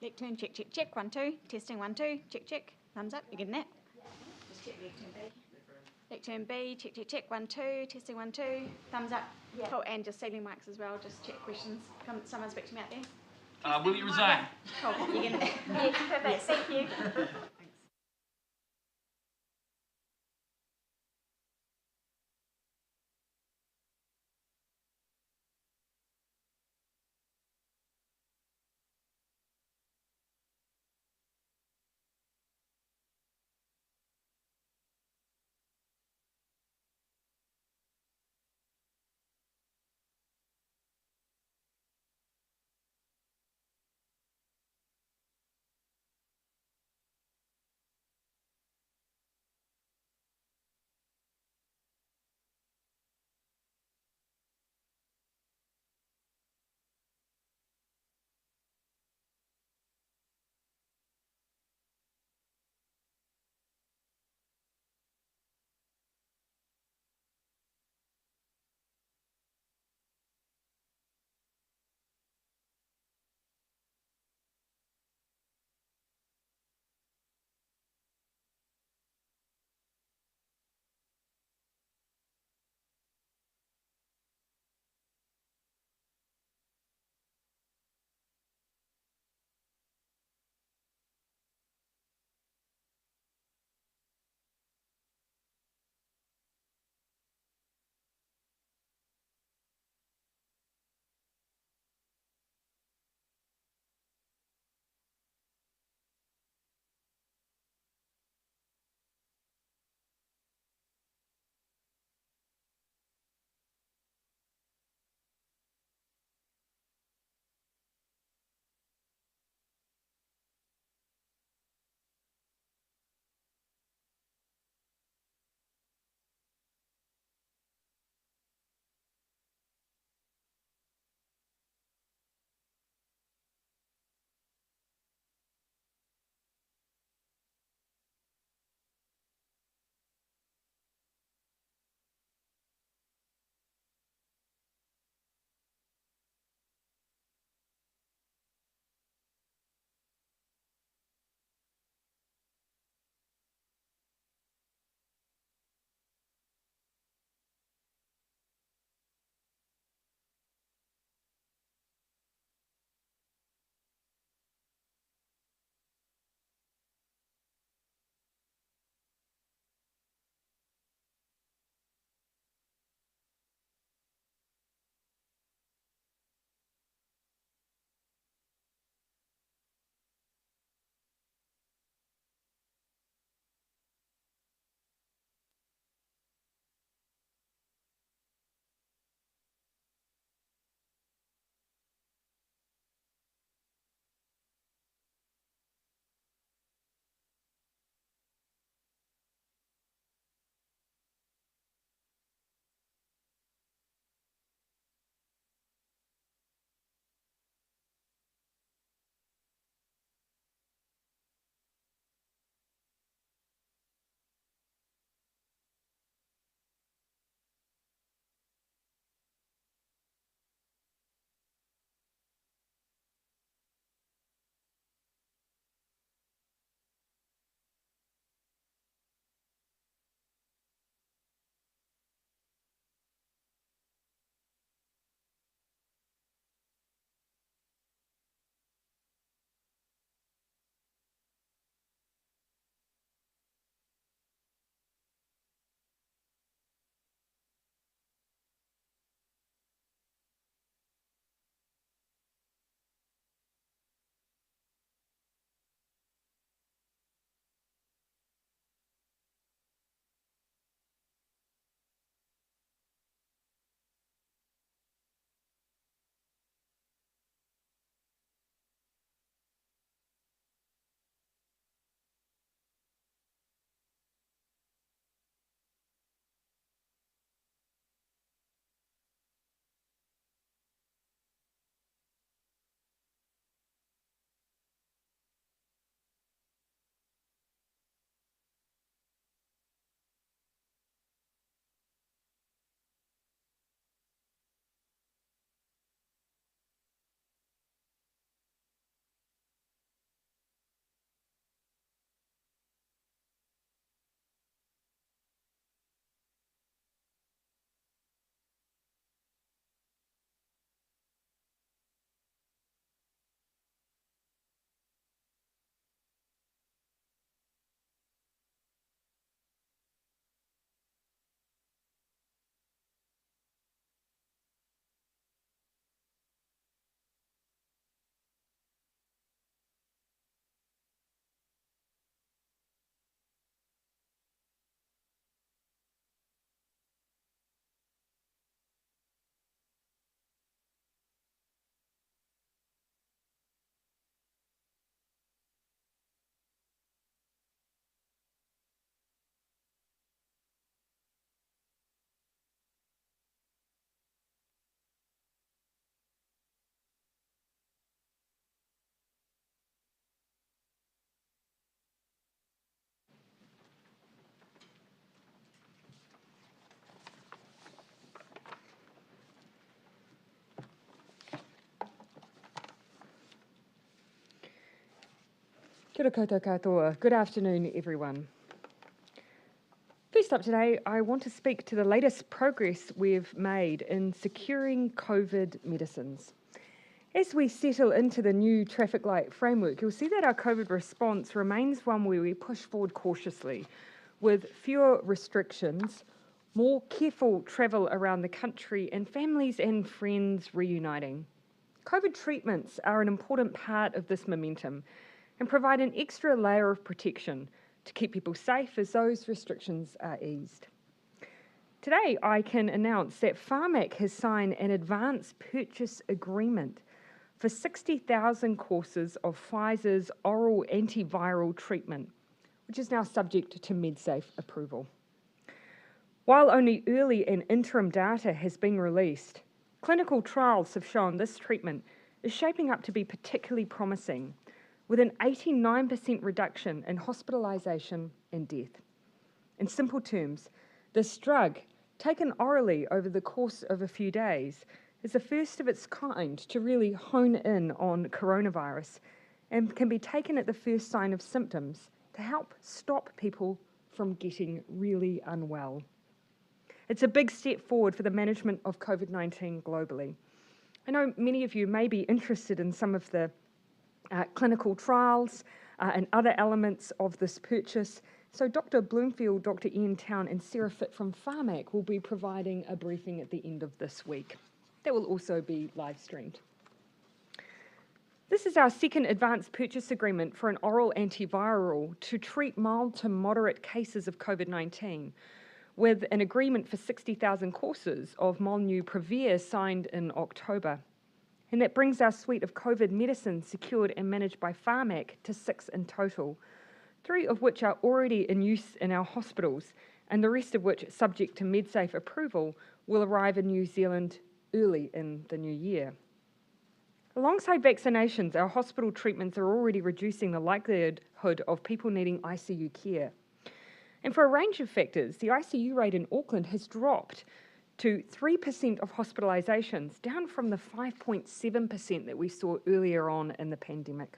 Lectern, check, check, check. 1, 2. Testing 1, 2. Check, check. Thumbs up. You getting that? Just check lectern B. Lectern B, check, check, check. 1, 2. Testing 1, 2. Thumbs up. Yeah. Cool. And just ceiling mics as well. Just check questions. Someone speak to me out there. Will you resign? Cool. You getting that? Yes, perfect. Yes. Thank you. Kia ora koutou katoa. Good afternoon, everyone. First up today, I want to speak to the latest progress we've made in securing COVID medicines. As we settle into the new traffic light framework, you'll see that our COVID response remains one where we push forward cautiously, with fewer restrictions, more careful travel around the country, and families and friends reuniting. COVID treatments are an important part of this momentum and provide an extra layer of protection to keep people safe as those restrictions are eased. Today, I can announce that Pharmac has signed an advance purchase agreement for 60,000 courses of Pfizer's oral antiviral treatment, which is now subject to MedSafe approval. While only early and interim data has been released, clinical trials have shown this treatment is shaping up to be particularly promising, with an 89% reduction in hospitalisation and death. In simple terms, this drug, taken orally over the course of a few days, is the first of its kind to really hone in on coronavirus and can be taken at the first sign of symptoms to help stop people from getting really unwell. It's a big step forward for the management of COVID-19 globally. I know many of you may be interested in some of the clinical trials and other elements of this purchase. So Dr. Bloomfield, Dr. Ian Town and Sarah Fitt from Pharmac will be providing a briefing at the end of this week. That will also be live streamed. This is our second advance purchase agreement for an oral antiviral to treat mild to moderate cases of COVID-19, with an agreement for 60,000 courses of Molnupiravir signed in October. And that brings our suite of COVID medicines secured and managed by Pharmac to 6 in total, 3 of which are already in use in our hospitals, and the rest of which, subject to MedSafe approval, will arrive in New Zealand early in the new year. Alongside vaccinations, our hospital treatments are already reducing the likelihood of people needing ICU care. And for a range of factors, the ICU rate in Auckland has dropped to 3% of hospitalisations, down from the 5.7% that we saw earlier on in the pandemic.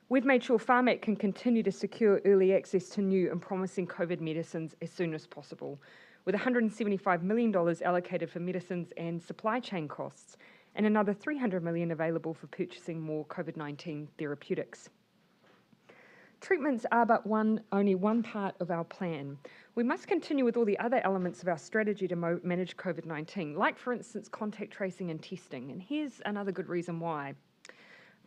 We've made sure Pharmac can continue to secure early access to new and promising COVID medicines as soon as possible, with $175 million allocated for medicines and supply chain costs, and another $300 million available for purchasing more COVID-19 therapeutics. Treatments are but only one part of our plan. We must continue with all the other elements of our strategy to manage COVID-19, like, for instance, contact tracing and testing. And here's another good reason why.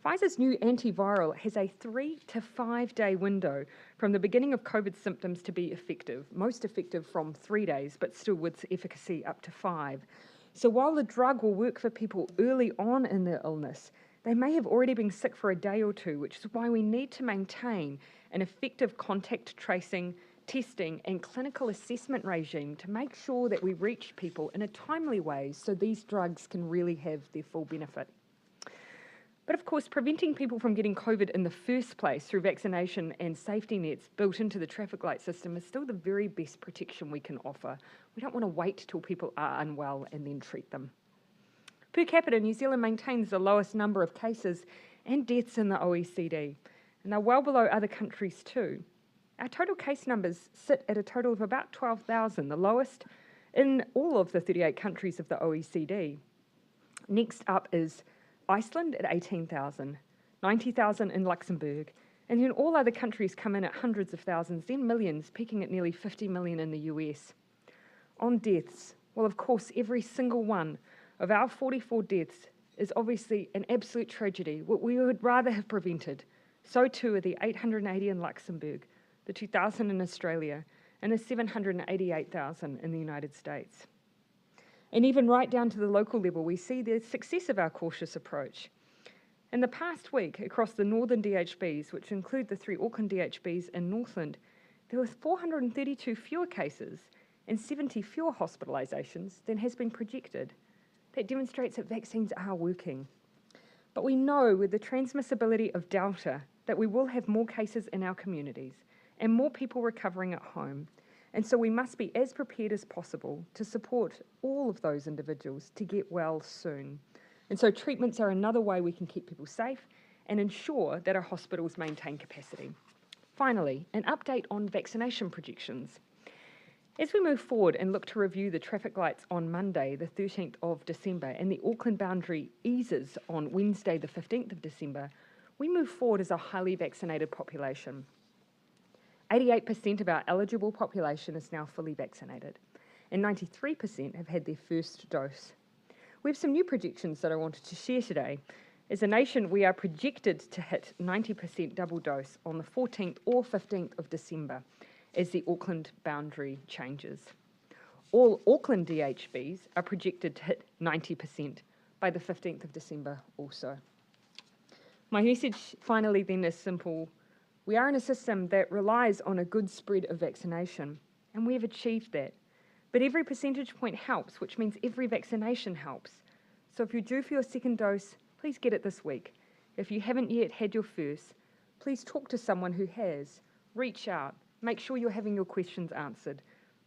Pfizer's new antiviral has a 3 to 5 day window from the beginning of COVID symptoms to be effective, most effective from 3 days, but still with efficacy up to 5. So while the drug will work for people early on in their illness, they may have already been sick for a day or two, which is why we need to maintain an effective contact tracing, testing and clinical assessment regime to make sure that we reach people in a timely way so these drugs can really have their full benefit. But of course, preventing people from getting COVID in the first place through vaccination and safety nets built into the traffic light system is still the very best protection we can offer. We don't want to wait till people are unwell and then treat them. Per capita, New Zealand maintains the lowest number of cases and deaths in the OECD, and they're well below other countries too. Our total case numbers sit at a total of about 12,000, the lowest in all of the 38 countries of the OECD. Next up is Iceland at 18,000, 90,000 in Luxembourg, and then all other countries come in at hundreds of thousands, then millions, peaking at nearly 50 million in the US. On deaths, well, of course, every single one of our 44 deaths is obviously an absolute tragedy, what we would rather have prevented. So too are the 880 in Luxembourg, the 2,000 in Australia, and the 788,000 in the United States. And even right down to the local level, we see the success of our cautious approach. In the past week, across the northern DHBs, which include the 3 Auckland DHBs in Northland, there were 432 fewer cases and 70 fewer hospitalisations than has been projected. That demonstrates that vaccines are working. But we know with the transmissibility of Delta that we will have more cases in our communities and more people recovering at home. And so we must be as prepared as possible to support all of those individuals to get well soon. And so treatments are another way we can keep people safe and ensure that our hospitals maintain capacity. Finally, an update on vaccination projections. As we move forward and look to review the traffic lights on Monday, the 13th of December, and the Auckland boundary eases on Wednesday, the 15th of December, we move forward as a highly vaccinated population. 88% of our eligible population is now fully vaccinated, and 93% have had their first dose. We have some new projections that I wanted to share today. As a nation, we are projected to hit 90% double dose on the 14th or 15th of December as the Auckland boundary changes. All Auckland DHBs are projected to hit 90% by the 15th of December also. My message finally then is simple. We are in a system that relies on a good spread of vaccination, and we have achieved that. But every percentage point helps, which means every vaccination helps. So if you're due for your second dose, please get it this week. If you haven't yet had your first, please talk to someone who has. Reach out. Make sure you're having your questions answered.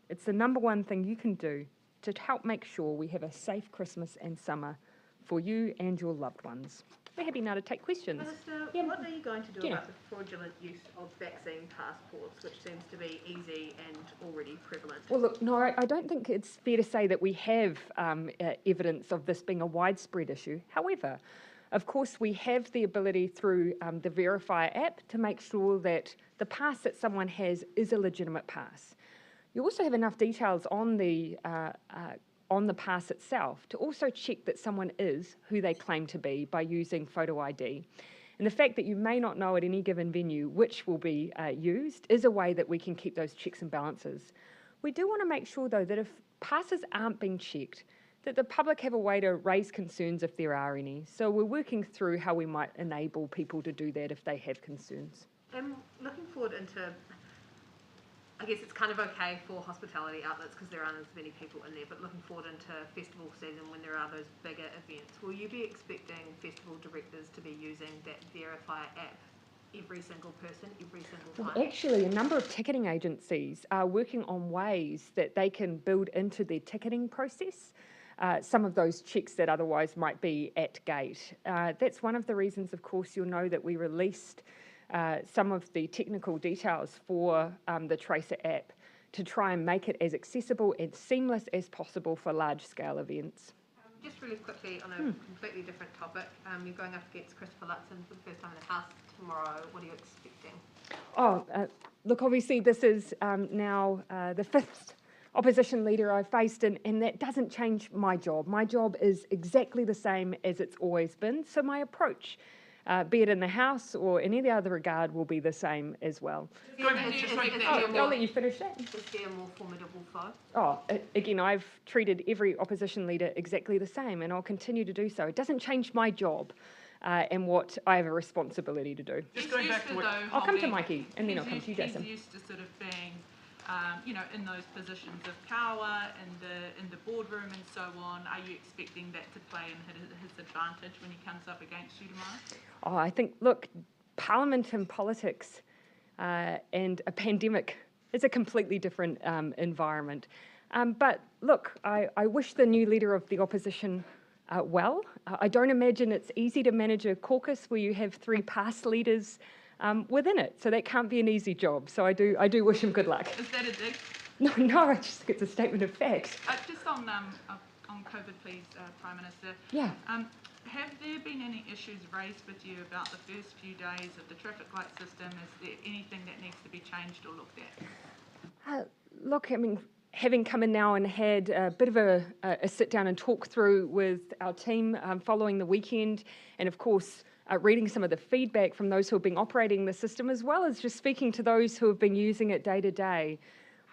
It's the number one thing you can do to help make sure we have a safe Christmas and summer for you and your loved ones. We're happy now to take questions. Minister, what are you going to do about the fraudulent use of vaccine passports, which seems to be easy and already prevalent? Well, look, no, I don't think it's fair to say that we have evidence of this being a widespread issue. However, of course, we have the ability through the Verify app to make sure that the pass that someone has is a legitimate pass. You also have enough details on the pass itself to also check that someone is who they claim to be by using photo ID. And the fact that you may not know at any given venue which will be used is a way that we can keep those checks and balances. We do want to make sure, though, that if passes aren't being checked, that the public have a way to raise concerns if there are any. So we're working through how we might enable people to do that if they have concerns. Looking forward into, I guess it's kind of okay for hospitality outlets because there aren't as many people in there, but looking forward into festival season when there are those bigger events, will you be expecting festival directors to be using that Verify app, every single person, every single time? Well, actually, a number of ticketing agencies are working on ways that they can build into their ticketing process some of those checks that otherwise might be at gate. That's one of the reasons, of course, you'll know that we released some of the technical details for the Tracer app to try and make it as accessible and seamless as possible for large-scale events. Just really quickly on a completely different topic, you're going up against Christopher Luxon for the first time in the House tomorrow. What are you expecting? Look, obviously this is now the fifth opposition leader I've faced, and that doesn't change my job. My job is exactly the same as it's always been, so my approach, be it in the House or in any other regard, will be the same as well. I'll let you finish that. Is there a more formidable foe? Again, I've treated every opposition leader exactly the same, and I'll continue to do so. It doesn't change my job and what I have a responsibility to do. Just going back to what... I'll come to Mikey, and then I'll come to you, Jason. He's used to sort of being in those positions of power, in the boardroom and so on. Are you expecting that to play in his advantage when he comes up against you tomorrow? I think, look, Parliament and politics and a pandemic is a completely different environment. But look, I wish the new leader of the opposition well. I don't imagine it's easy to manage a caucus where you have three past leaders within it, so that can't be an easy job. So I do wish him good luck. Is that a dig? No, I just think it's a statement of fact. Just on COVID, please, Prime Minister. Yeah. Have there been any issues raised with you about the first few days of the traffic light system? Is there anything that needs to be changed or looked at? Look, I mean, having come in now and had a bit of a sit down and talk through with our team following the weekend, and of course reading some of the feedback from those who have been operating the system, as well as just speaking to those who have been using it day to day,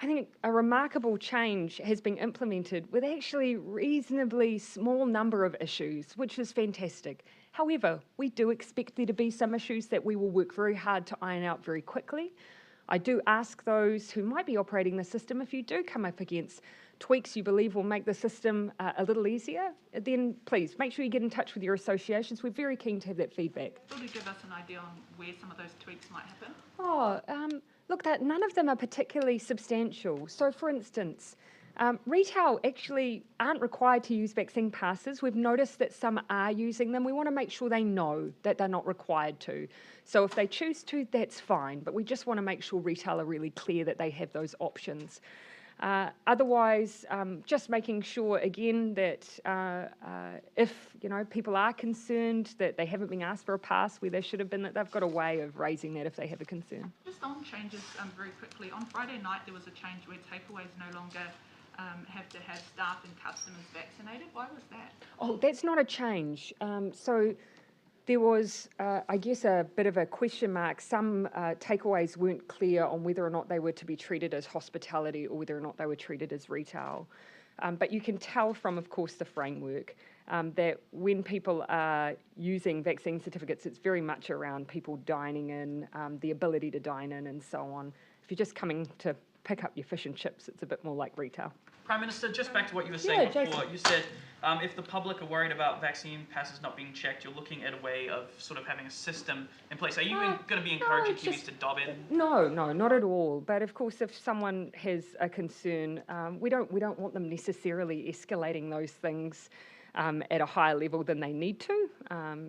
I think a remarkable change has been implemented with actually reasonably small number of issues, which is fantastic. However, we do expect there to be some issues that we will work very hard to iron out very quickly. I do ask those who might be operating the system, if you do come up against tweaks you believe will make the system a little easier, then please make sure you get in touch with your associations. We're very keen to have that feedback. Will you give us an idea on where some of those tweaks might happen? Look, none of them are particularly substantial. So, for instance, Retail actually aren't required to use vaccine passes. We've noticed that some are using them. We want to make sure they know that they're not required to. So if they choose to, that's fine, but we just want to make sure retail are really clear that they have those options. Otherwise, just making sure again that if people are concerned that they haven't been asked for a pass where they should have been, that they've got a way of raising that if they have a concern. Just on changes very quickly, on Friday night there was a change where takeaways no longer have to have staff and customers vaccinated. Why was that? Oh, that's not a change. So there was, I guess, a bit of a question mark. Some takeaways weren't clear on whether or not they were to be treated as hospitality or whether or not they were treated as retail. But you can tell from, of course, the framework that when people are using vaccine certificates, it's very much around people dining in, the ability to dine in and so on. If you're just coming to pick up your fish and chips, it's a bit more like retail. Prime Minister, just back to what you were saying before, Jason. you said if the public are worried about vaccine passes not being checked, you're looking at a way of sort of having a system in place. Are you going to be encouraging Kiwis to dob in? No, not at all. But of course, if someone has a concern, we don't want them necessarily escalating those things at a higher level than they need to.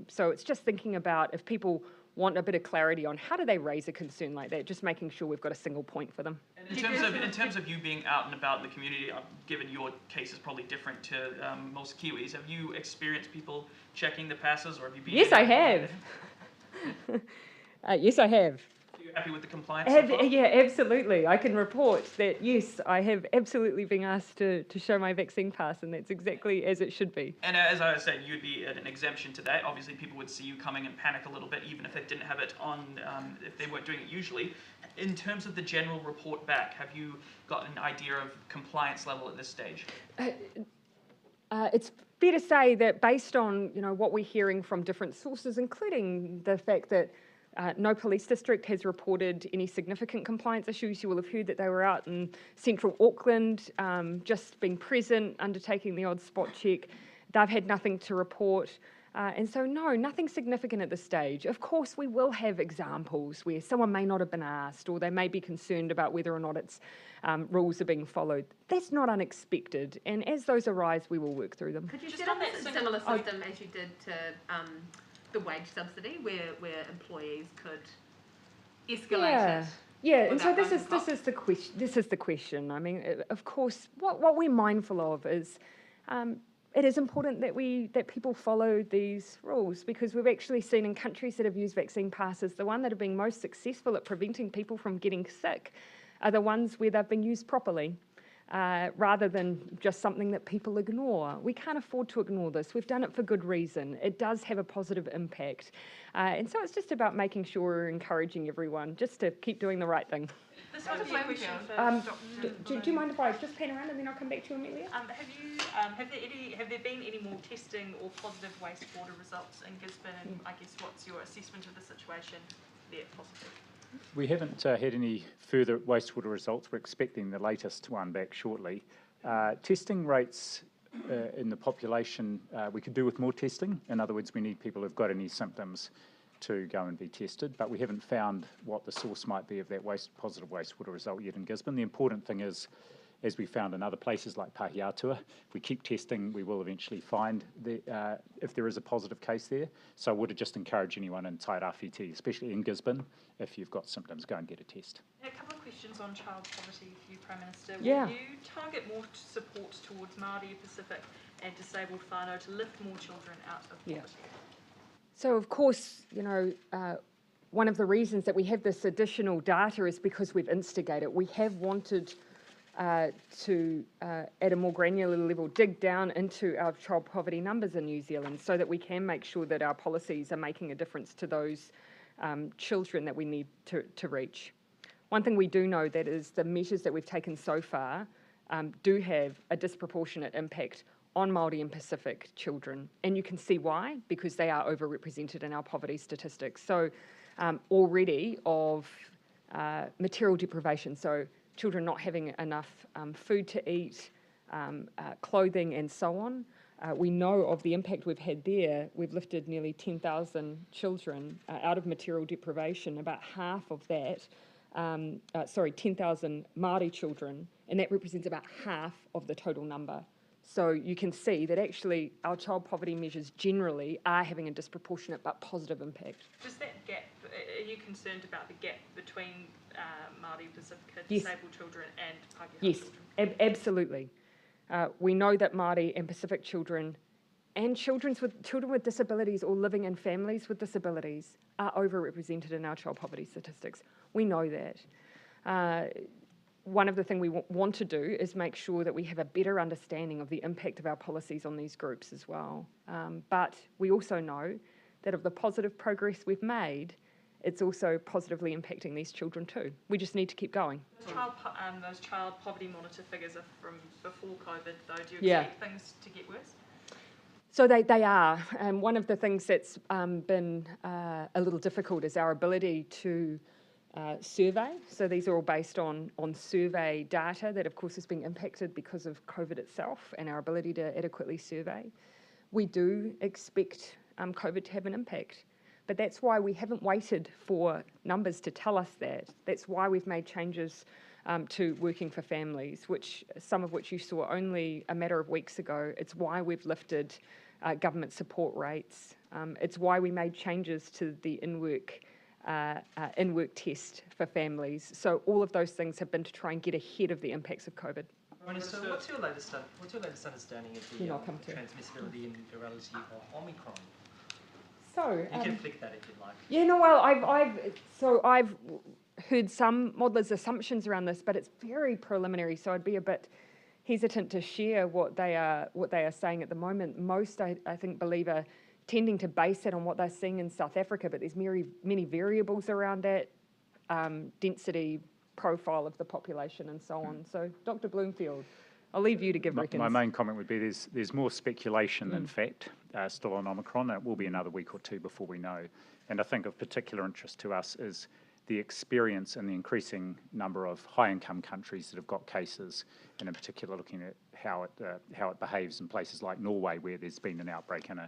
So it's just thinking about if people want a bit of clarity on how do they raise a concern like that, just making sure we've got a single point for them. And in terms of you being out and about in the community, given your case is probably different to most Kiwis, have you experienced people checking the passes, or have you been? Yes, I have. Yes, I have. Are you happy with the compliance so far? Yeah, absolutely. I can report that, yes, I have absolutely been asked to show my vaccine pass, and that's exactly as it should be. And as I said, you'd be at an exemption to that. Obviously, people would see you coming and panic a little bit, even if they didn't have it on, if they weren't doing it usually. In terms of the general report back, have you got an idea of compliance level at this stage? It's fair to say that based on what we're hearing from different sources, including the fact that no police district has reported any significant compliance issues. You will have heard that they were out in central Auckland, just being present, undertaking the odd spot check. They've had nothing to report. And so, no, nothing significant at this stage. Of course, we will have examples where someone may not have been asked, or they may be concerned about whether or not its rules are being followed. That's not unexpected. And as those arise, we will work through them. Could you set up a similar system as you did to the wage subsidy, where employees could escalate it? Yeah, and so this is the question. I mean, of course, what we're mindful of is it is important that people follow these rules, because we've actually seen in countries that have used vaccine passes, the one that have been most successful at preventing people from getting sick are the ones where they've been used properly. Rather than just something that people ignore. We can't afford to ignore this. We've done it for good reason. It does have a positive impact. And so it's just about making sure we're encouraging everyone just to keep doing the right thing. This might be a question for do you mind if I just pan around and then I'll come back to you, Amelia? have there been any more testing or positive wastewater results in Gisborne, and I guess what's your assessment of the situation there, possibly? We haven't had any further wastewater results. We're expecting the latest one back shortly. Testing rates in the population, we could do with more testing. In other words, we need people who've got any symptoms to go and be tested, but we haven't found what the source might be of that positive wastewater result yet in Gisborne. The important thing is, as we found in other places like Pahiatua, if we keep testing, we will eventually find if there is a positive case there. So I would just encourage anyone in Tairawhiti, especially in Gisborne, if you've got symptoms, go and get a test. A couple of questions on child poverty for you, Prime Minister. Yeah. Will you target more support towards Māori, Pacific and disabled whānau to lift more children out of poverty? So, of course, one of the reasons that we have this additional data is because we've instigated. We have wanted to, at a more granular level, dig down into our child poverty numbers in New Zealand so that we can make sure that our policies are making a difference to those children that we need to reach. One thing we do know that is the measures that we've taken so far do have a disproportionate impact on Māori and Pacific children. And you can see why, because they are overrepresented in our poverty statistics. So already of material deprivation, so children not having enough food to eat, clothing and so on. We know of the impact we've had there. We've lifted nearly 10,000 children out of material deprivation. About half of that, 10,000 Māori children, and that represents about half of the total number. So you can see that actually our child poverty measures generally are having a disproportionate but positive impact. Does that gap, are you concerned about the gap between Māori Pacifica Yes. disabled children and Pākehā Yes, children? absolutely. We know that Māori and Pacific children and children with disabilities or living in families with disabilities are overrepresented in our child poverty statistics. We know that. One of the things we want to do is make sure that we have a better understanding of the impact of our policies on these groups as well. But we also know that of the positive progress we've made, it's also positively impacting these children too. We just need to keep going. Those child poverty monitor figures are from before COVID, though. Do you expect things to get worse? So they are. One of the things that's been a little difficult is our ability to survey. So these are all based on survey data that, of course, is being impacted because of COVID itself and our ability to adequately survey. We do expect COVID to have an impact, but that's why we haven't waited for numbers to tell us that. That's why we've made changes to working for families, some of which you saw only a matter of weeks ago. It's why we've lifted government support rates. It's why we made changes to the in-work test for families. So all of those things have been to try and get ahead of the impacts of COVID. Minister, what's your latest understanding of the transmissibility and virality of Omicron? So you can flick that if you like. Yeah, no. Well, I've heard some modelers' assumptions around this, but it's very preliminary. So I'd be a bit hesitant to share what they are saying at the moment. Most, I think, believe are tending to base it on what they're seeing in South Africa, but there's many variables around that, density, profile of the population and so on. So Dr. Bloomfield, I'll leave you to give reckons. My main comment would be there's more speculation than fact still on Omicron. It will be another week or two before we know. And I think of particular interest to us is the experience and the increasing number of high-income countries that have got cases, and in particular looking at how it behaves in places like Norway, where there's been an outbreak in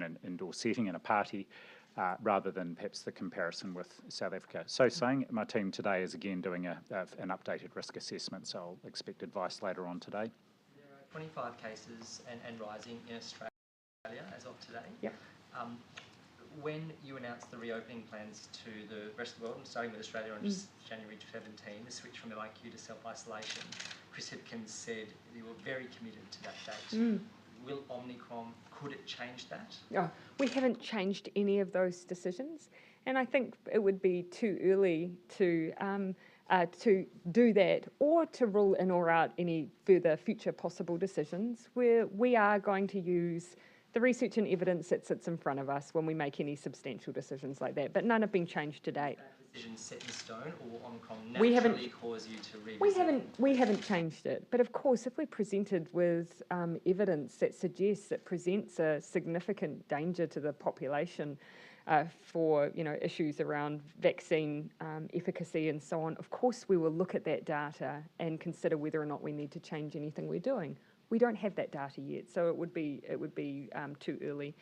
an indoor setting in a party, rather than perhaps the comparison with South Africa. So saying, my team today is again doing an updated risk assessment, so I'll expect advice later on today. There are 25 cases and rising in Australia as of today. Yep. When you announced the reopening plans to the rest of the world, and starting with Australia on January 17, the switch from LIQ to self-isolation, Chris Hipkins said you were very committed to that date. Will Omicron, could it change that? Oh, we haven't changed any of those decisions, and I think it would be too early to do that or to rule in or out any further future possible decisions. We are going to use the research and evidence that sits in front of us when we make any substantial decisions like that, but none have been changed to date. That decision set in stone, or will Omicron naturally cause you to revisit? We haven't changed it, but of course, if we're presented with evidence that suggests it presents a significant danger to the population for issues around vaccine efficacy and so on, of course we will look at that data and consider whether or not we need to change anything we're doing. We don't have that data yet, so it would be too early.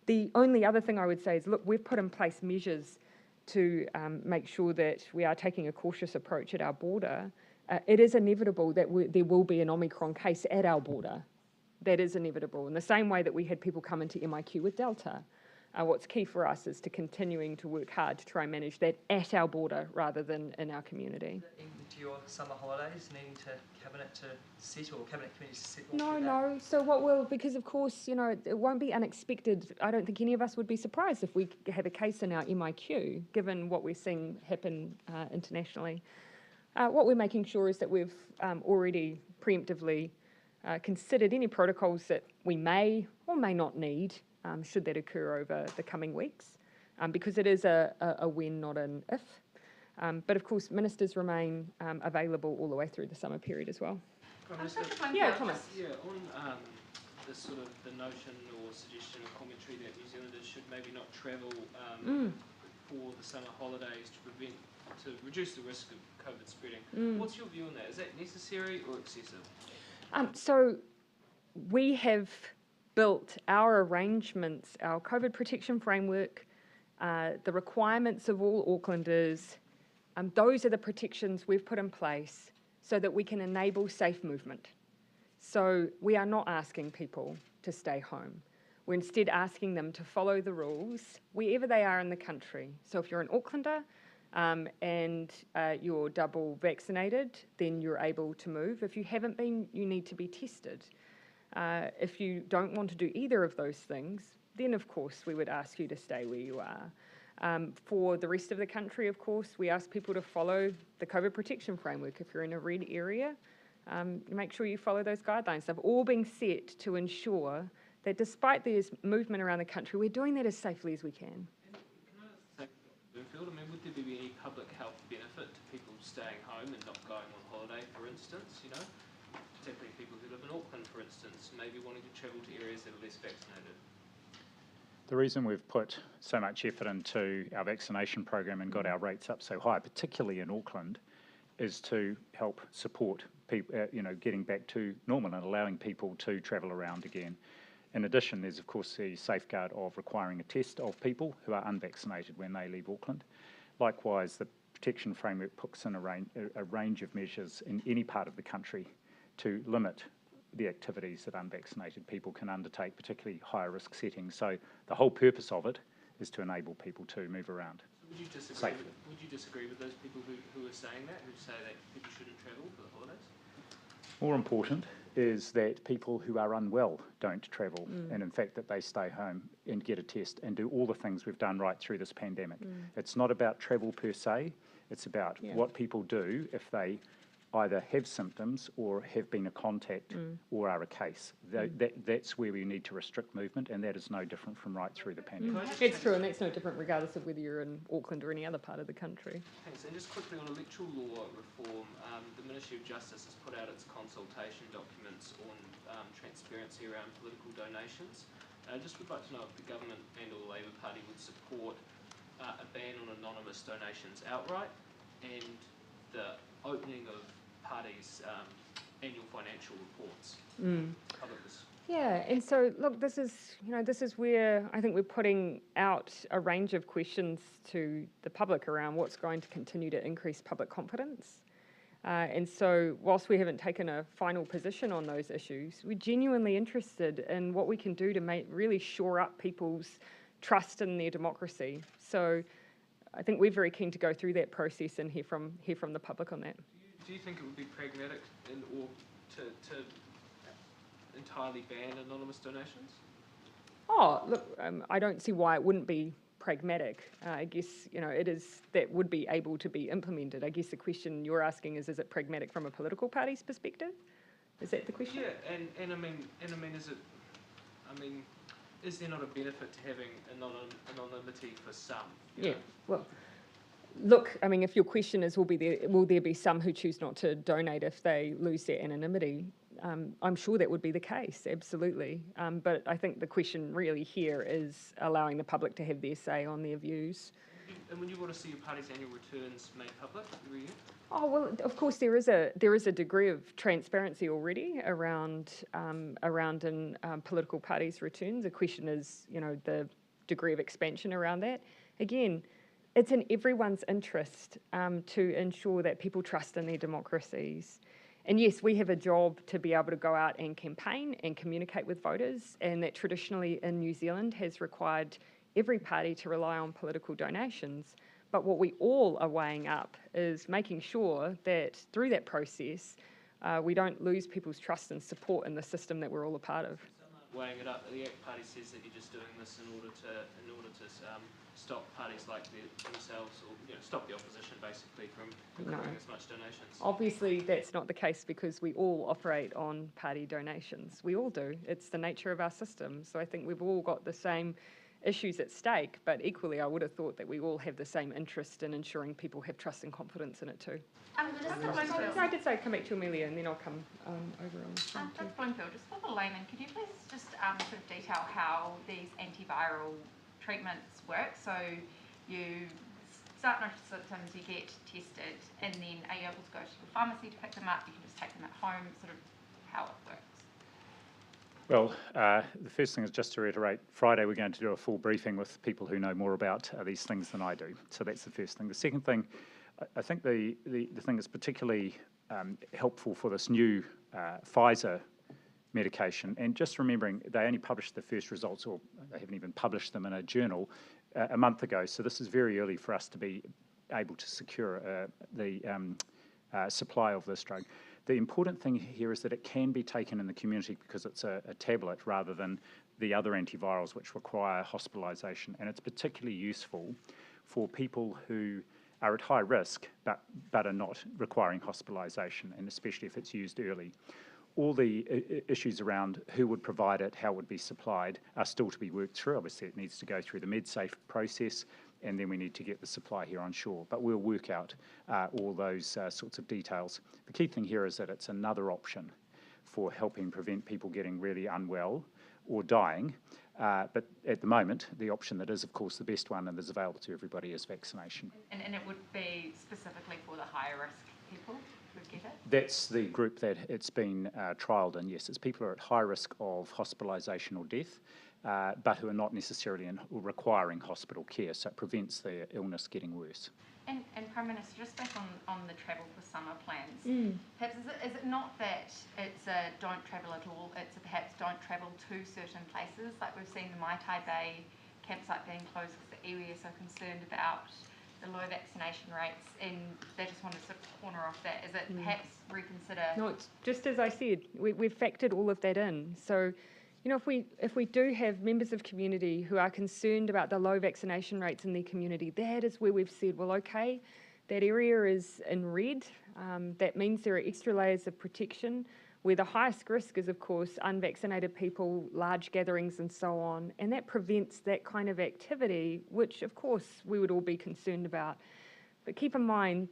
The only other thing I would say is, look, we've put in place measures to make sure that we are taking a cautious approach at our border. It is inevitable that there will be an Omicron case at our border. That is inevitable. In the same way that we had people come into MIQ with Delta. What's key for us is to continuing to work hard to try and manage that at our border rather than in our community. Into your summer holidays, needing Cabinet to sit, or Cabinet Committee to sit? No. So because of course, it won't be unexpected. I don't think any of us would be surprised if we had a case in our MIQ, given what we're seeing happen internationally. What we're making sure is that we've already preemptively considered any protocols that we may or may not need should that occur over the coming weeks, because it is a when, not an if. But of course, ministers remain available all the way through the summer period as well. Thomas. Yeah, on the notion or suggestion or commentary that New Zealanders should maybe not travel for the summer holidays to reduce the risk of COVID spreading. What's your view on that? Is that necessary or excessive? So we have built our arrangements, our COVID protection framework, the requirements of all Aucklanders. Those are the protections we've put in place so that we can enable safe movement. So we are not asking people to stay home. We're instead asking them to follow the rules wherever they are in the country. So if you're an Aucklander and you're double vaccinated, then you're able to move. If you haven't been, you need to be tested. If you don't want to do either of those things, then of course we would ask you to stay where you are. For the rest of the country, of course, we ask people to follow the COVID protection framework. If you're in a red area, make sure you follow those guidelines. They've all been set to ensure that despite there's movement around the country, we're doing that as safely as we can. And can I say, Bloomfield, I mean, would there be any public health benefit to people staying home and not going on holiday, for instance, you know? Particularly people who live in Auckland, for instance, maybe wanting to travel to areas that are less vaccinated. The reason we've put so much effort into our vaccination program and got our rates up so high, particularly in Auckland, is to help support people, getting back to normal and allowing people to travel around again. In addition, there's of course the safeguard of requiring a test of people who are unvaccinated when they leave Auckland. Likewise, the protection framework puts in a range of measures in any part of the country to limit the activities that unvaccinated people can undertake, particularly higher risk settings. So the whole purpose of it is to enable people to move around safely. Would you disagree with those people who are saying that, who say that people shouldn't travel for the holidays? More important is that people who are unwell don't travel, and in fact that they stay home and get a test and do all the things we've done right through this pandemic. It's not about travel per se, it's about what people do if they either have symptoms or have been a contact or are a case. That's where we need to restrict movement, and that is no different from right through the pandemic. It's true, and that's no different regardless of whether you're in Auckland or any other part of the country. Thanks. And just quickly on electoral law reform, the Ministry of Justice has put out its consultation documents on transparency around political donations. I just would like to know if the government and or the Labour Party would support a ban on anonymous donations outright and the opening of parties' annual financial reports. Yeah, and so look, this is where I think we're putting out a range of questions to the public around what's going to continue to increase public confidence. And so whilst we haven't taken a final position on those issues, we're genuinely interested in what we can do to really shore up people's trust in their democracy. So I think we're very keen to go through that process and hear from the public on that. Do you think it would be pragmatic or to entirely ban anonymous donations? Oh, look, I don't see why it wouldn't be pragmatic. I guess, that would be able to be implemented. I guess the question you're asking is it pragmatic from a political party's perspective? Is that the question? Yeah, and I mean, is there not a benefit to having anonymity for some? Yeah, well, look, I mean, if your question is will there be some who choose not to donate if they lose their anonymity, I'm sure that would be the case, absolutely. But I think the question really here is allowing the public to have their say on their views. And would you want to see your party's annual returns made public every year? Oh, well, of course there is a degree of transparency already around in political parties' returns. The question is, the degree of expansion around that. Again, it's in everyone's interest to ensure that people trust in their democracies. And yes, we have a job to be able to go out and campaign and communicate with voters, and that traditionally in New Zealand has required every party to rely on political donations. But what we all are weighing up is making sure that through that process, we don't lose people's trust and support in the system that we're all a part of. Weighing it up, the ACT Party says that you're just doing this in order to stop parties like themselves, or stop the opposition basically from accruing as much donations. Obviously, that's not the case because we all operate on party donations. We all do. It's the nature of our system. So I think we've all got the same issues at stake, but equally, I would have thought that we all have the same interest in ensuring people have trust and confidence in it too. I did say come back to Amelia, and then I'll come over on. Dr. Bloomfield, just for the layman, could you please just sort of detail how these antiviral treatments work? So you start noticing symptoms, you get tested, and then are you able to go to the pharmacy to pick them up? You can just take them at home, sort of how it works. Well, the first thing is just to reiterate, Friday we're going to do a full briefing with people who know more about these things than I do. So that's the first thing. The second thing, I think the thing that's particularly helpful for this new Pfizer medication. And just remembering, they only published the first results, or they haven't even published them in a journal, a month ago. So this is very early for us to be able to secure the supply of this drug. The important thing here is that it can be taken in the community because it's a tablet rather than the other antivirals which require hospitalisation. And it's particularly useful for people who are at high risk but are not requiring hospitalisation, and especially if it's used early. All the issues around who would provide it, how it would be supplied, are still to be worked through. Obviously, it needs to go through the MedSafe process, and then we need to get the supply here on shore. But we'll work out all those sorts of details. The key thing here is that it's another option for helping prevent people getting really unwell or dying. But at the moment, the option that is, of course, the best one and is available to everybody is vaccination. And it would be specifically for the higher risk people who get it? That's the group that it's been trialled in, yes. It's people who are at high risk of hospitalisation or death, but who are not necessarily requiring hospital care, so it prevents their illness getting worse. And Prime Minister, just back on the travel for summer plans, perhaps is it not that it's a don't travel at all, it's a perhaps don't travel to certain places, like we've seen the Maitai Bay campsite being closed because the iwi are so concerned about the low vaccination rates, and they just want to sort of corner off that. Is it perhaps reconsider? No, it's just as I said, we've factored all of that in. So, you know, if we do have members of community who are concerned about the low vaccination rates in their community, that is where we've said, well, okay, that area is in red. That means there are extra layers of protection, where the highest risk is, of course, unvaccinated people, large gatherings and so on, and that prevents that kind of activity, which, of course, we would all be concerned about. But keep in mind,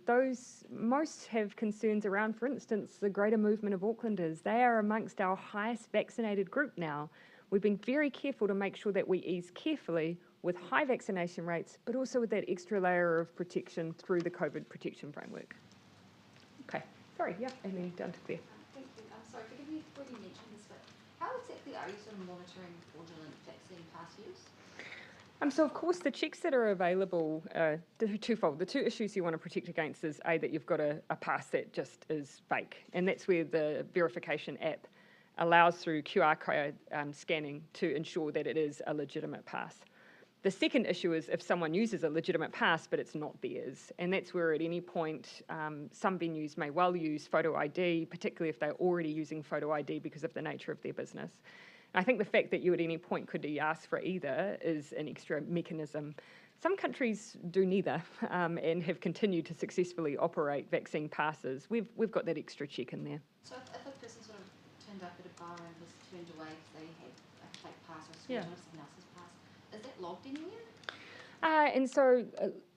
most have concerns around, for instance, the greater movement of Aucklanders. They are amongst our highest vaccinated group now. We've been very careful to make sure that we ease carefully with high vaccination rates, but also with that extra layer of protection through the COVID protection framework. Okay, sorry, yeah, and then down to Claire. Thank you. I'm sorry, forgive me if you already mentioned this, but how exactly are you sort of monitoring fraudulent vaccine pass use? So of course the checks that are available are twofold. The two issues you want to protect against is A, that you've got a pass that just is fake, and that's where the verification app allows through QR code scanning to ensure that it is a legitimate pass. The second issue is if someone uses a legitimate pass but it's not theirs, and that's where at any point some venues may well use photo ID, particularly if they're already using photo ID because of the nature of their business. I think the fact that you at any point could ask for either is an extra mechanism. Some countries do neither and have continued to successfully operate vaccine passes. We've got that extra check in there. So if a person sort of turned up at a bar and was turned away because they had a fake pass or someone else's pass, is that logged anywhere? And so,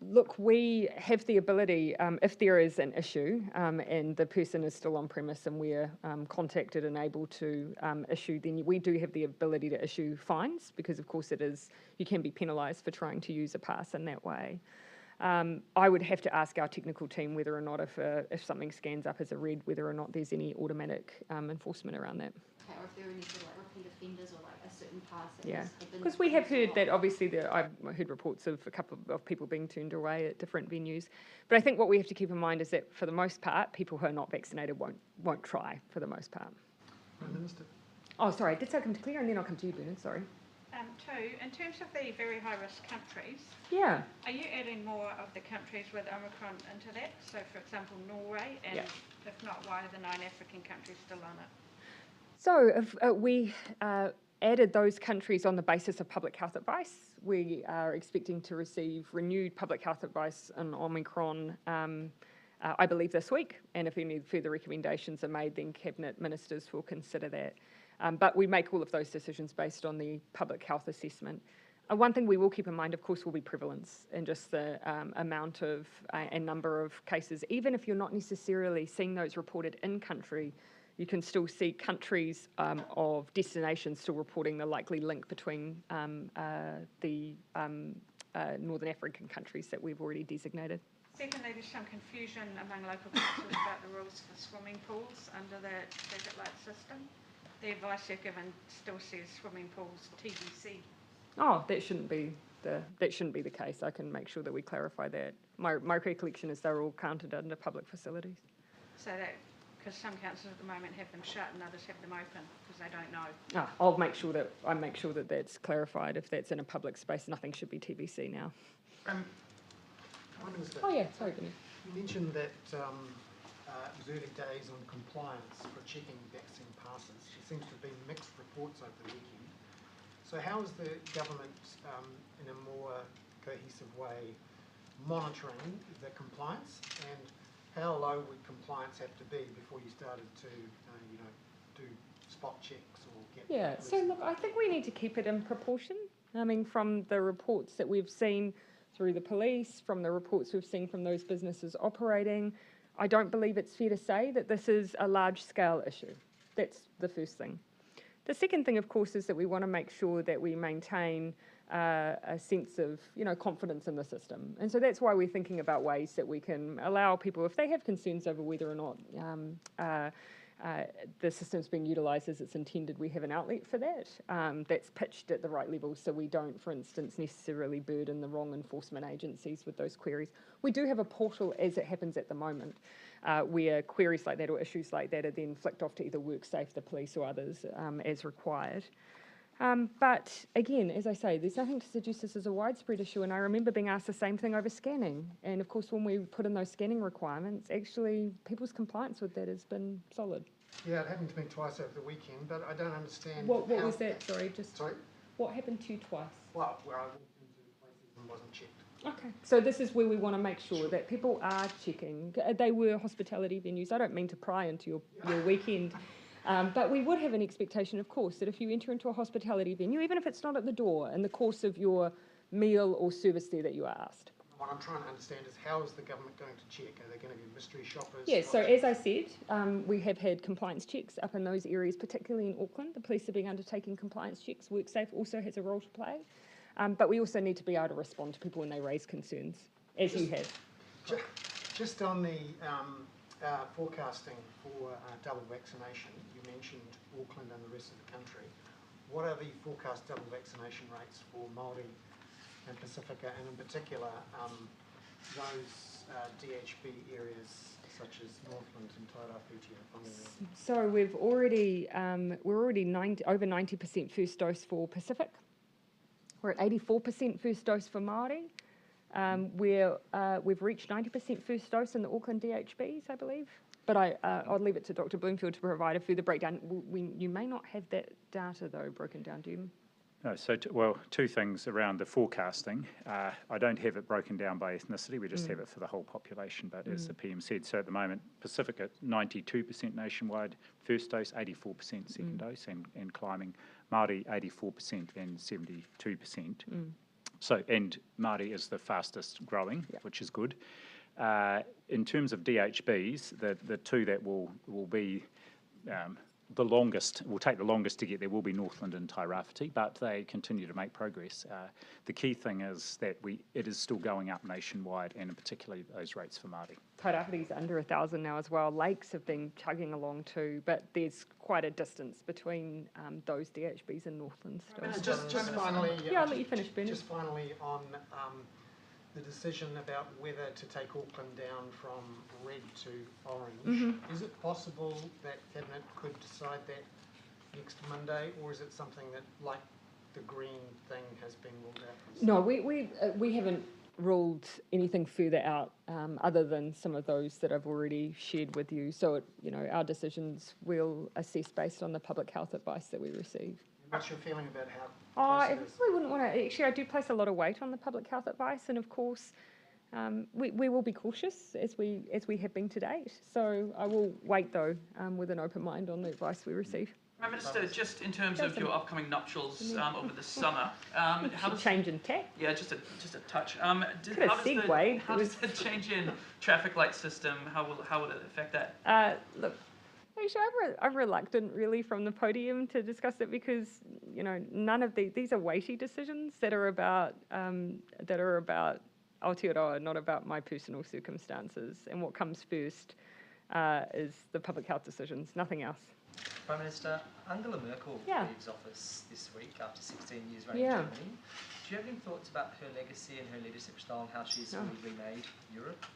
look, we have the ability, if there is an issue and the person is still on premise and we're contacted and able to issue, then we do have the ability to issue fines because, of course, you can be penalised for trying to use a pass in that way. I would have to ask our technical team whether or not if something scans up as a red, whether or not there's any automatic enforcement around that. Okay, or if there are any sort of like repeat offenders or like a certain pass that Yeah, has been because we have heard that obviously I've heard reports of a couple of people being turned away at different venues. But I think what we have to keep in mind is that for the most part, people who are not vaccinated won't try for the most part. Minister. Oh, sorry, I did say I'll come to Claire and then I'll come to you, Bernard, sorry. Two, in terms of the very high-risk countries, Yeah. are you adding more of the countries with Omicron into that? So, for example, Norway, and if not, why are the 9 African countries still on it? So if we added those countries on the basis of public health advice. We are expecting to receive renewed public health advice on Omicron, I believe this week, and if any further recommendations are made, then Cabinet Ministers will consider that. But we make all of those decisions based on the public health assessment. One thing we will keep in mind, of course, will be prevalence and just the amount of and number of cases. Even if you're not necessarily seeing those reported in country, you can still see countries of destination still reporting the likely link between the Northern African countries that we've already designated. Secondly, there's some confusion among local councils about the rules for swimming pools under the traffic light system. The advice you're given still says swimming pools TBC. Oh, that shouldn't be the case. I can make sure that we clarify that. My recollection is they're all counted under public facilities. So that Because some councils at the moment have them shut and others have them open because they don't know. I'll make sure that that's clarified. If that's in a public space, nothing should be TBC now. Prime Minister, Oh yeah, sorry, Vinny. you mentioned that it was early days on compliance for checking vaccine passes. There seems to have been mixed reports over the weekend. So how is the government, in a more cohesive way, monitoring the compliance, and how low would compliance have to be before you started to, do spot checks or get... Yeah, so look, I think we need to keep it in proportion. I mean, from the reports that we've seen through the police, from the reports we've seen from those businesses operating, I don't believe it's fair to say that this is a large-scale issue. That's the first thing. The second thing, of course, is that we want to make sure that we maintain a sense of, confidence in the system. And so that's why we're thinking about ways that we can allow people, if they have concerns over whether or not the system's being utilised as it's intended, we have an outlet for that that's pitched at the right level, so we don't, for instance, necessarily burden the wrong enforcement agencies with those queries. We do have a portal, as it happens at the moment, where queries like that or issues like that are then flicked off to either WorkSafe, the police, or others as required. But again, as I say, there's nothing to suggest this is a widespread issue, and I remember being asked the same thing over scanning. And of course, when we put in those scanning requirements, actually people's compliance with that has been solid. Yeah, it happened to me twice over the weekend, but I don't understand... What was that? Sorry, Sorry? What happened to you twice? Well, where I walked into places and wasn't checked. Okay, so this is where we want to make sure that people are checking. They were hospitality venues. I don't mean to pry into your weekend. But we would have an expectation, of course, that if you enter into a hospitality venue, even if it's not at the door, in the course of your meal or service there, that you are asked. What I'm trying to understand is, how is the government going to check? Are they going to be mystery shoppers? Yes, so as I said, we have had compliance checks up in those areas, particularly in Auckland. The police have been undertaking compliance checks. WorkSafe also has a role to play. But we also need to be able to respond to people when they raise concerns, as you have. Just on the forecasting for double vaccination, you mentioned Auckland and the rest of the country. What are the forecast double vaccination rates for Māori and Pacifica, and in particular those DHB areas such as Northland and Tairāwhiti and Whanganui? So we're already over 90% first dose for Pacific. We're at 84% first dose for Māori. We've reached 90% first dose in the Auckland DHBs, I believe. But I'll leave it to Dr. Bloomfield to provide a further breakdown. You may not have that data, though, broken down, do you? No, so, two things around the forecasting. I don't have it broken down by ethnicity, we just have it for the whole population, but as the PM said, so at the moment, Pacifica, 92% nationwide, first dose, 84% second dose, and climbing. Māori, 84% and 72%. So, and Māori is the fastest growing, which is good. In terms of DHBs, the two that will be the longest, will take the longest to get there, will be Northland and Tairāwhiti, but they continue to make progress. The key thing is that it is still going up nationwide, and in particular those rates for Māori. Tairāwhiti's under 1,000 now as well. Lakes have been chugging along too, but there's quite a distance between those DHBs and Northland still. Just finally... I'll let you finish, Bernard. Just finally on the decision about whether to take Auckland down from red to orange. Is it possible that Cabinet could decide that next Monday, or is it something that, like the green thing, has been ruled out? No, we haven't ruled anything further out other than some of those that I've already shared with you. So, our decisions we'll assess based on the public health advice that we receive. What's your feeling about how? I really wouldn't want to. Actually, I do place a lot of weight on the public health advice, and of course, we will be cautious as we have been to date. So I will wait though with an open mind on the advice we receive. Prime Minister, just in terms of your upcoming nuptials over the summer, how does change in tack? Yeah, just a touch. How does the change in traffic light system? How will it affect that? Look. Actually, I'm reluctant really from the podium to discuss it because none of these are weighty decisions that are about Aotearoa, not about my personal circumstances. And what comes first is the public health decisions, nothing else. Prime Minister, Angela Merkel leaves office this week after 16 years reigning Germany. Do you have any thoughts about her legacy and her leadership style and how she's really remade Europe?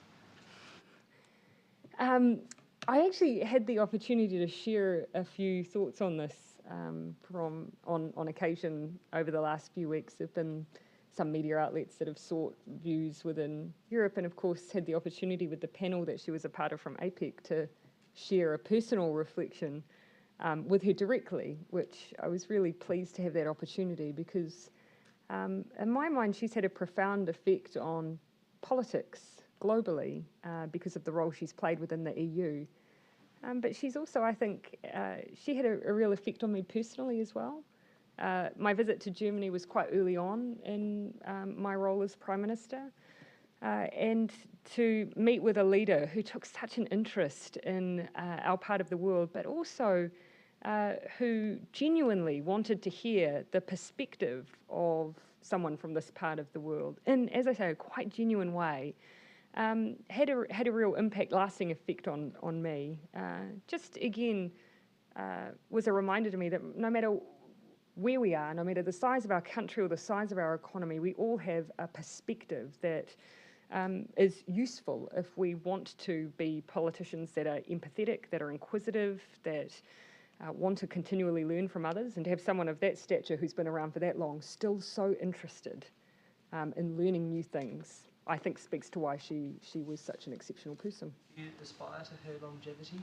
I actually had the opportunity to share a few thoughts on this on occasion over the last few weeks. There have been some media outlets that have sought views within Europe, and of course had the opportunity with the panel that she was a part of from APEC to share a personal reflection with her directly, which I was really pleased to have that opportunity because in my mind she's had a profound effect on politics globally because of the role she's played within the EU. But she's also, I think, she had a real effect on me personally as well. My visit to Germany was quite early on in my role as Prime Minister, and to meet with a leader who took such an interest in our part of the world, but also who genuinely wanted to hear the perspective of someone from this part of the world in, as I say, a quite genuine way, had a real impact, lasting effect on me. Just again, was a reminder to me that no matter where we are, no matter the size of our country or the size of our economy, we all have a perspective that is useful if we want to be politicians that are empathetic, that are inquisitive, that want to continually learn from others, and to have someone of that stature who's been around for that long still so interested in learning new things, I think speaks to why she was such an exceptional person. Do you aspire to her longevity?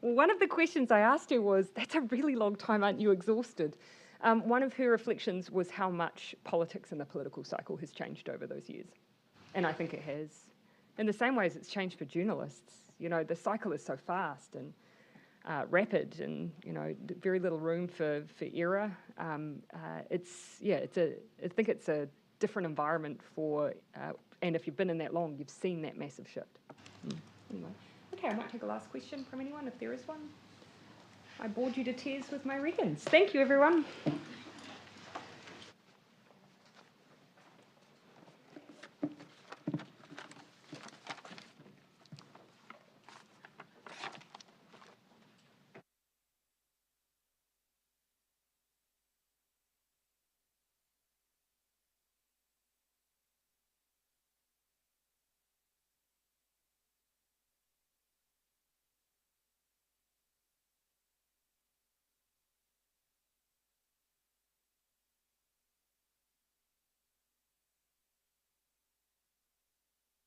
Well, one of the questions I asked her was, that's a really long time, aren't you exhausted? One of her reflections was how much politics and the political cycle has changed over those years. And I think it has. In the same way as it's changed for journalists. You know, the cycle is so fast and rapid, and, you know, very little room for error. I think it's a different environment for, and if you've been in that long, you've seen that massive shift. Anyway. Okay, I might take a last question from anyone, if there is one. I bored you to tears with my reckons. Thank you, everyone.